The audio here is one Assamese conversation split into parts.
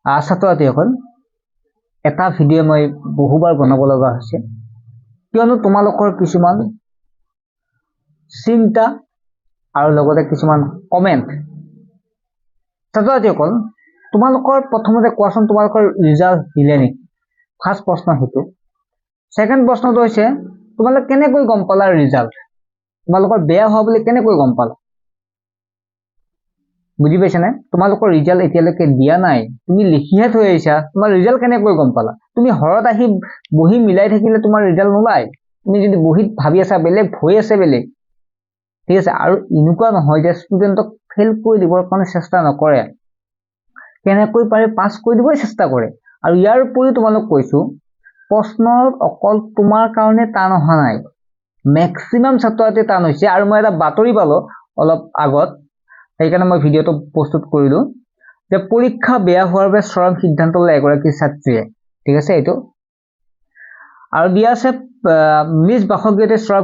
ছাত্ৰ ছাত্ৰীসকল এটা ভিডিঅ' মই বহুবাৰ বনাব লগা হৈছে কিয়নো তোমালোকৰ কিছুমান চিন্তা আৰু লগতে কিছুমান কমেন্ট ছাত্ৰ ছাত্ৰীসকল তোমালোকৰ প্ৰথমতে কোৱাচোন তোমালোকৰ ৰিজাল্ট দিলে নেকি ফাৰ্ষ্ট প্ৰশ্ন হেতু সেকেন্ড প্ৰশ্নটো হৈছে তোমালোক কেনেকৈ গম পালা ৰিজাল্ট তোমালোকৰ বেয়া হোৱা বুলি কেনেকৈ গম পালা বুজি পাইছানে তোমালোকৰ ৰিজাল্ট এতিয়ালৈকে দিয়া নাই তুমি লিখিহে থৈ আহিছা তোমাৰ ৰিজাল্ট কেনেকৈ গম পালা তুমি হৰত আহি বহি মিলাই থাকিলে তোমাৰ ৰিজাল্ট নোলায় তুমি যদি বহিত ভাবি আছা বেলেগ হৈ আছে বেলেগ ঠিক আছে আৰু ইনুকা নহয় যে ষ্টুডেণ্টক ফেল কৰি দিবৰ কাৰণে চেষ্টা নকৰে কেনেকৈ পাৰে পাছ কৰি দিবই চেষ্টা কৰে আৰু ইয়াৰ উপৰি তোমালোক কৈছো প্ৰশ্নৰ অকল তোমাৰ কাৰণে টান অহা নাই মেক্সিমাম ছাত্ৰ ছাত্ৰী টান হৈছে আৰু মই এটা বাতৰি পালো অলপ আগত সেইকাৰণে মই ভিডিঅটো প্ৰস্তুত কৰিলো যে পৰীক্ষা বেয়া হোৱাৰ বাবে চৰম সিদ্ধান্ত ললে এগৰাকী ছাত্ৰীয়ে ঠিক আছে এইটো আৰু দিয়া আছে নিজ বাসগৃহতে চৰম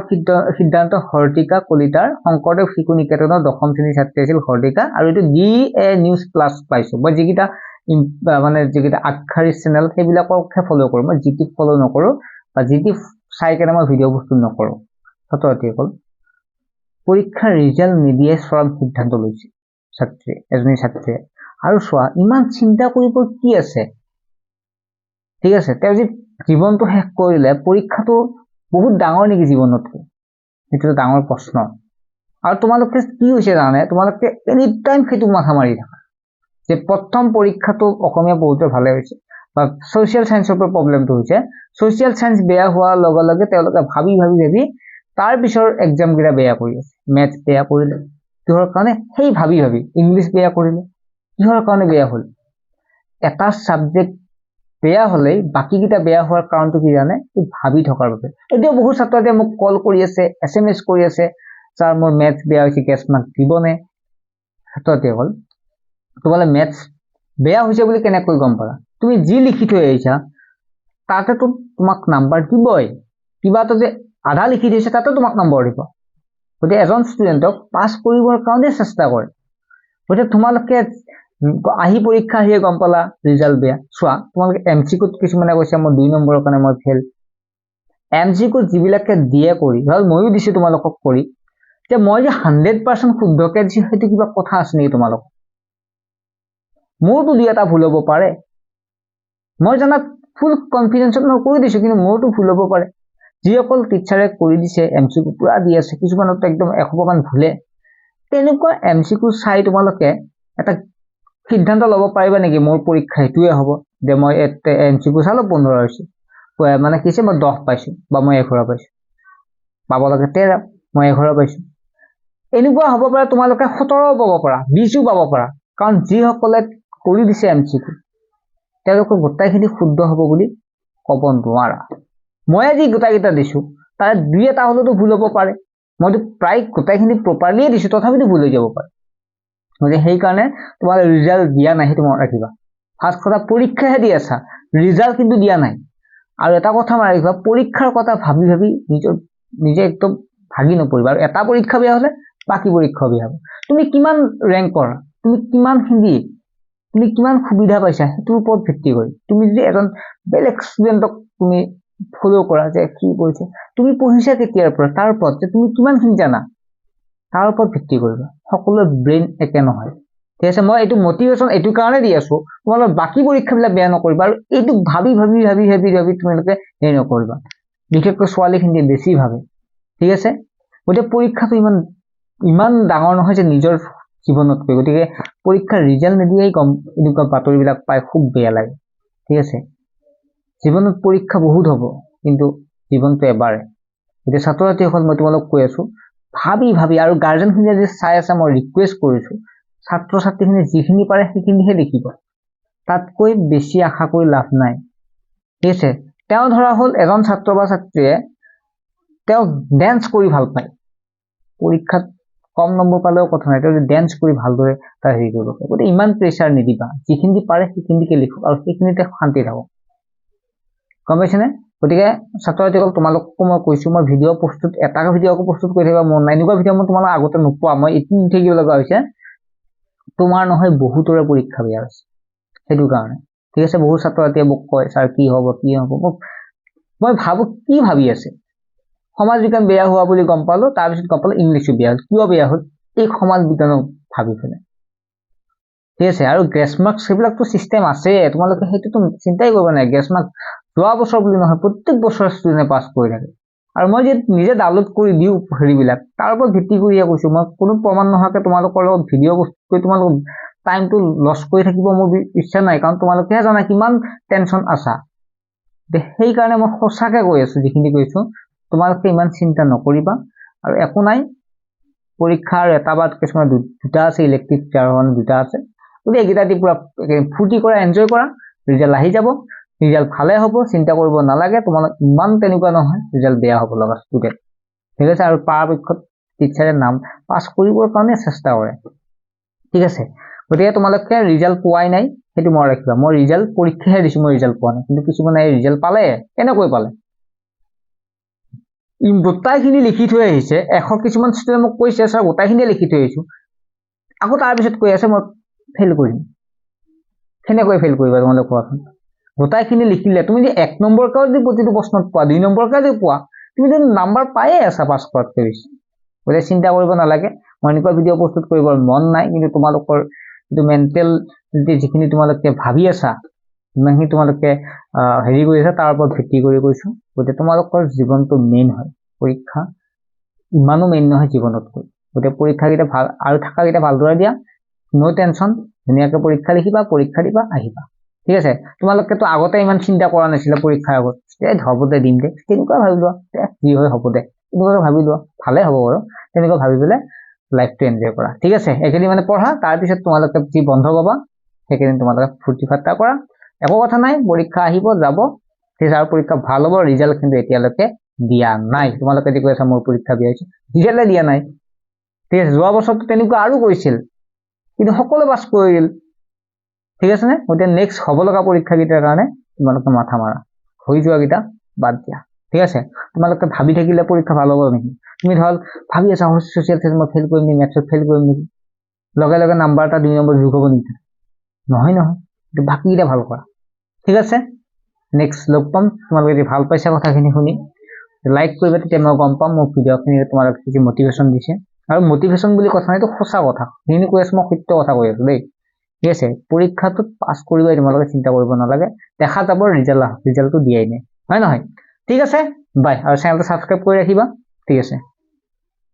সিদ্ধান্ত হৰ্তিকা কলিতাৰ শংকৰদেৱ শিশু নিকেতনৰ 10ম শ্ৰেণীৰ ছাত্ৰী আছিল হৰ্তিকা আৰু এইটো DA নিউজ প্লাছ পাইছো মই যিকিটা মানে যিকিটা আক্ষাৰী চেনেল সেইবিলাককে ফলো কৰো মই জিটি ফলো নকৰো বা জিটি চাই কেনে মই ভিডিঅ প্ৰস্তুত নকৰো ছাত্ৰ ছাত্ৰীসকল পৰীক্ষাৰ ৰিজাল্ট নিদিয়ে চৰম সিদ্ধান্ত লৈছে ছাত্ৰী এজনী ছাত্ৰীয়ে আৰু চোৱা ইমান চিন্তা কৰিব কি আছে ঠিক আছে তেওঁ যে জীৱনটো শেষ কৰিলে পৰীক্ষাটো বহুত ডাঙৰ নেকি জীৱনতকৈ এটা ডাঙৰ প্ৰশ্ন আৰু তোমালোকে কি হৈছে জানে তোমালোকে এনি টাইম সেইটো মাথা মাৰি থাকা যে প্ৰথম পৰীক্ষাটো অসমীয়া বহুতে ভালে হৈছে বা সোশ্যাল সায়েন্সৰ প্ৰবলেমটো হৈছে সোশ্যাল সায়েন্স বেয়া হোৱাৰ লগে লগে তেওঁলোকে ভাবি তাৰ পিছৰ এক্সাম গিৰা বেয়া কৰি আছে ম্যাথ বেয়া কৰিলে কিহৰ কাৰণে সেই ভাবি ইংলিশ বেয়া কৰিলে কিহৰ কাৰণে বেয়া হ'ল এটা সাবজেক্ট বেয়া হলে বাকি কিটা বেয়া হোৱাৰ কাৰণটো কি জানে এই ভাবি থকাৰ বাবে এতিয়া বহুত ছাত্ৰতে মোক কল কৰি আছে SMS কৰি আছে স্যাৰ মোৰ ম্যাথ বেয়া হৈছে কেছ মাৰ্ক দিবনে ছাত্ৰতে হ'ল তোমালে ম্যাথ বেয়া হৈছে বুলি কেনেকৈ গম পালা তুমি যি লিখি থৈ আহিছা তাতে তো তোমাক নাম্বাৰ দিবই কিবা তো যে আধা লিখি দিছে তাতে তোমাক নম্বৰ দিব গতে এজন ষ্টুডেণ্টক পাস কৰিবৰ কাৰণে চেষ্টা কৰে গতে তোমালোকে আহি পৰীক্ষা আহিয়ে গম পালা ৰিজাল্ট বেয়া চোৱা তোমালোকে MCQত কিছুমানে কৈছে মই 2 নম্বৰৰ কাৰণে মই ফেল MCQত যিবিলাকে দিয়ে কৰি হল মইও দিছো তোমালোকক কৰি যে মই যে 100% শুদ্ধকে দিছো হেতু কিবা কথা আছে নেকি তোমালোক মোৰটো দিয়া এটা ভুল হ'ব পাৰে মই জানা ফুল কনফিডেন্সত মই কৰি দিছো কিন্তু মোৰটো ভুল হ'ব পাৰে যিসকল টিচাৰে কৰি দিছে MCQ পুৰা দি আছে কিছুমানত একদম 100% ভুলে তেনেকুৱা MCQ চাই তোমালোকে এটা সিদ্ধান্ত ল'ব পাৰিবা নেকি মোৰ পৰীক্ষা হেতুৱে হ'ব যে মই MCQ চালো 15 হৈছে মানে কিছে মই 10 পাইছো বা মই 11 পাইছো পাব লাগে 13 মই 11 পাইছো এনেকুৱা হ'ব পাৰে তোমালোকে 17 পাব পাৰা 20 পাব পাৰা কাৰণ যিসকলে কৰি দিছে MCQ তেওঁলোকৰ গোটাইখিনি শুদ্ধ হ'ব বুলি ক'ব নোৱাৰা মই আজি গোটাইটা দিছো তাৰ দুই এটা হলেতো ভুল হ'ব পাৰে মইতো প্ৰায় গোটাইখিনি প্ৰপাৰলি দিছো তথাপিতো ভুল হৈ যাব পাৰে মানে সেই কাৰণে তোমাৰ ৰিজাল্ট দিয়া নাই তুমি ৰাখিবা ফাৰ্ষ্ট কথা পৰীক্ষাহে দি আছা ৰিজাল্ট কিন্তু দিয়া নাই আৰু এটা কথা মাৰিবা পৰীক্ষাৰ কথা ভাবি নিজে একদম ভাগি নপৰিবা আৰু এটা পৰীক্ষা বেয়া হলে বাকি পৰীক্ষা বেয়া হ'ব তুমি কিমান ৰেংকৰ তুমি কিমান হিন্দী তুমি কিমান সুবিধা পাইছা হেতুৰ ওপৰত ভিত্তি কৰি তুমি যদি এজন বেলেগ ষ্টুডেণ্টক তুমি ফলো কৰা যে কি কৈছে তুমি পঢ়িছা কেতিয়াৰ পৰা তাৰ ওপৰত যে তুমি কিমানখিনি জানা তাৰ ওপৰত ভিত্তি কৰিবা সকলোৰ ব্ৰেইন একে নহয় ঠিক আছে মই এইটো মোটিভেশন এইটো কাৰণে দি আছো তোমালোকৰ বাকি পৰীক্ষাবিলাক বেয়া নকৰিবা আৰু এইটো ভাবি তোমালোকে এই নকৰিবা বিশেষকৈ ছোৱালীখিনি বেছি ভাবে ঠিক আছে গতিকে পৰীক্ষাটো ইমান ডাঙৰ নহয় যে নিজৰ জীৱনত গতিকে পৰীক্ষাৰ ৰিজাল্ট নিদিয়েই কম এনেকুৱা বাতৰিবিলাক পাই খুব বেয়া লাগে ঠিক আছে জীৱনত পৰীক্ষা বহুত হ'ব কিন্তু জীৱনটো এবাৰে গতিকে ছাত্ৰ ছাত্ৰীসকল মই তোমালোক কৈ আছো ভাবি আৰু গাৰ্জেনখিনিয়ে যে চাই আছে মই ৰিকুৱেষ্ট কৰিছো ছাত্ৰ ছাত্ৰীখিনি যিখিনি পাৰে সেইখিনিহে লিখিব তাতকৈ বেছি আশা কৰি লাভ নাই ঠিক আছে তেওঁ ধৰা হ'ল এজন ছাত্ৰ বা ছাত্ৰীয়ে তেওঁ ড্যান্স কৰি ভাল পায় পৰীক্ষাত কম নম্বৰ পালেও কথা নাই তেওঁ ড্যান্স কৰি ভালদৰে তাৰ হেৰি কৰিব পাৰে গতিকে ইমান প্ৰেছাৰ নিদিবা যিখিনি পাৰে সেইখিনিকে লিখক আৰু সেইখিনিতে শান্তি থাকক গম পাইছেনে গতিকে ছাত্ৰ ছাত্ৰীসকল তোমালোককো মই কৈছো মই ভিডিঅ প্ৰস্তুত এটা ভিডিঅ প্ৰস্তুত কৰি থাকিবা মন নাই এনেকুৱা ভিডিঅ মই তোমালোক আগতে নোপোৱা মই এটি থাকিব লগা হৈছে তোমাৰ নহয় বহুতৰে পৰীক্ষা বেয়া হৈছে সেইটো কাৰণে ঠিক আছে বহু ছাত্ৰ ছাত্ৰীয়ে মোক কয় ছাৰ কি হ'ব মই ভাবো কি ভাবি আছে সমাজ বিজ্ঞান বেয়া হোৱা বুলি গম পালো তাৰপিছত গম পালো ইংলিছো বেয়া হ'ল কিয় বেয়া হ'ল এই সমাজ বিজ্ঞানক ভাবি ফেলে ঠিক আছে আৰু গ্ৰেছ মাৰ্কছ সেইবিলাকতো চিষ্টেম আছে তোমালোকে সেইটোতো চিন্তাই কৰিব নাই গ্ৰেছ মাৰ্কছ যোৱা বছৰ বুলি নহয় প্ৰত্যেক বছৰ ষ্টুডেণ্টে পাছ কৰি থাকে আৰু মই যে নিজে ডাউনলোড কৰি দিওঁ হেৰিবিলাক তাৰ ওপৰত ভিত্তি কৰিয়ে কৈছো মই কোনো প্ৰমাণ নোহোৱাকৈ তোমালোকৰ লগত ভিডিঅ' বস্তু কৰি তোমালোকক টাইমটো লছ কৰি থাকিব মোৰ ইচ্ছা নাই কাৰণ তোমালোকেহে জানা কিমান টেনশ্যন আছা সেইকাৰণে মই সঁচাকৈ কৈ আছো যিখিনি কৈছো তোমালোকে ইমান চিন্তা নকৰিবা আৰু একো নাই পৰীক্ষা আৰু এটা বা কিছুমান দুটা আছে ইলেক্টিভ দুটা আছে গতিকে এইকেইটা দি পুৰা ফূৰ্তি কৰা এনজয় কৰা ৰিজাল্ট আহি যাব ৰিজাল্ট ভালে হ'ব চিন্তা কৰিব নালাগে তোমালোক ইমান তেনেকুৱা নহয় ৰিজাল্ট বেয়া হ'ব লগা ষ্টুডেণ্ট ঠিক আছে আৰু পৰাপক্ষত টিচাৰে নাম পাছ কৰিবৰ কাৰণে চেষ্টা কৰে ঠিক আছে গতিকে তোমালোকে ৰিজাল্ট পোৱাই নাই সেইটো মনত ৰাখিবা মই ৰিজাল্ট পৰীক্ষাহে দিছো মই ৰিজাল্ট পোৱা নাই কিন্তু কিছুমানে ৰিজাল্ট পালে কেনেকৈ পালে গোটাইখিনি লিখি থৈ আহিছে 100 কিছুমান ষ্টুডেণ্ট মোক কৈছে ছাৰ গোটাইখিনিয়ে লিখি থৈ আহিছো আকৌ তাৰপিছত কৈ আছে মই ফেইল কৰিম কেনেকৈ ফেইল কৰিবা তোমালোকে কোৱাচোন গোটাইখিনি লিখিলে তুমি যে 1 নম্বৰকৈ যদি প্ৰতিটো প্ৰশ্নত পোৱা 2 নম্বৰকৈ যদি পোৱা তুমি যদি নাম্বাৰ পায়ে আছা পাছ কৰাতকৈ বেছি গতিকে চিন্তা কৰিব নালাগে মই এনেকুৱা ভিডিঅ' প্ৰস্তুত কৰিবৰ মন নাই কিন্তু তোমালোকৰ যিটো মেণ্টেল যিখিনি তোমালোকে ভাবি আছা ইমানখিনি তোমালোকে হেৰি কৰি আছা তাৰ ওপৰত ভিত্তি কৰি কৈছো গতিকে তোমালোকৰ জীৱনটো মেইন হয় পৰীক্ষা ইমানো মেইন নহয় জীৱনতকৈ গতিকে পৰীক্ষাকেইটা ভাল আৰু থাকাকেইটা ভালদৰে দিয়া নো টেনশ্যন ধুনীয়াকৈ পৰীক্ষা লিখিবা পৰীক্ষা দিবা আহিবা ঠিক আছে তোমালোকেতো আগতে ইমান চিন্তা কৰা নাছিলা পৰীক্ষাৰ আগত হ'ব দে দিম দে তেনেকুৱা ভাবি লোৱা যি হয় হ'ব দে তেনেকুৱা ভাবি লোৱা ভালে হ'ব বাৰু তেনেকুৱা ভাবি পেলাই লাইফটো এনজয় কৰা ঠিক আছে এইকেইদিন মানে পঢ়া তাৰপিছত তোমালোকে যি বন্ধ পাবা সেইকেইদিন তোমালোকে ফূৰ্তি ফাৰ্তা কৰা একো কথা নাই পৰীক্ষা আহিব যাব ঠিক আছে পৰীক্ষা ভাল হ'ব ৰিজাল্ট কিন্তু এতিয়ালৈকে দিয়া নাই তোমালোকে যে কৈ আছা মোৰ পৰীক্ষা বেয়া হৈছে ৰিজাল্টে দিয়া নাই ঠিক আছে যোৱা বছৰটো তেনেকুৱা আৰু কৰিছিল কিন্তু সকলো পাছ কৰিল ঠিক আছে নে গতিকে নেক্সট হ'ব লগা পৰীক্ষাকেইটাৰ কাৰণে তোমালোকে মাথা মাৰা হৈ যোৱাকেইটা বাদ দিয়া ঠিক আছে তোমালোকে ভাবি থাকিলে পৰীক্ষা ভাল হ'ব নেকি তুমি ধৰ ভাবি আছা ছ'চিয়েল সায়েন্স মই ফেইল কৰিম নেকি মেথছত ফেইল কৰিম নেকি লগে লগে নাম্বাৰ এটা 2 নম্বৰ যোগ হ'ব নেকি নহয় কিন্তু বাকীকেইটা ভাল কৰা ঠিক আছে নেক্সট লগ পাম তোমালোকে যদি ভাল পাইছা কথাখিনি শুনি লাইক কৰিবা তেতিয়া মই গম পাম মোৰ ভিডিঅ'খিনি তোমালোকে কি মটিভেশ্যন দিছে আৰু মটিভেশ্যন বুলি কথা নাই এইটো সঁচা কথা যিখিনি কৈ আছো মই সত্য কথা কৈ আছো দেই ঠিক আছে পৰীক্ষাটোত পাছ কৰিবা তোমালোকে চিন্তা কৰিব নালাগে দেখা যাব ৰিজাল্টটো দিয়াই নাই হয় নহয় ঠিক আছে বাই আৰু চেনেলটো ছাবস্ক্ৰাইব কৰি ৰাখিবা ঠিক আছে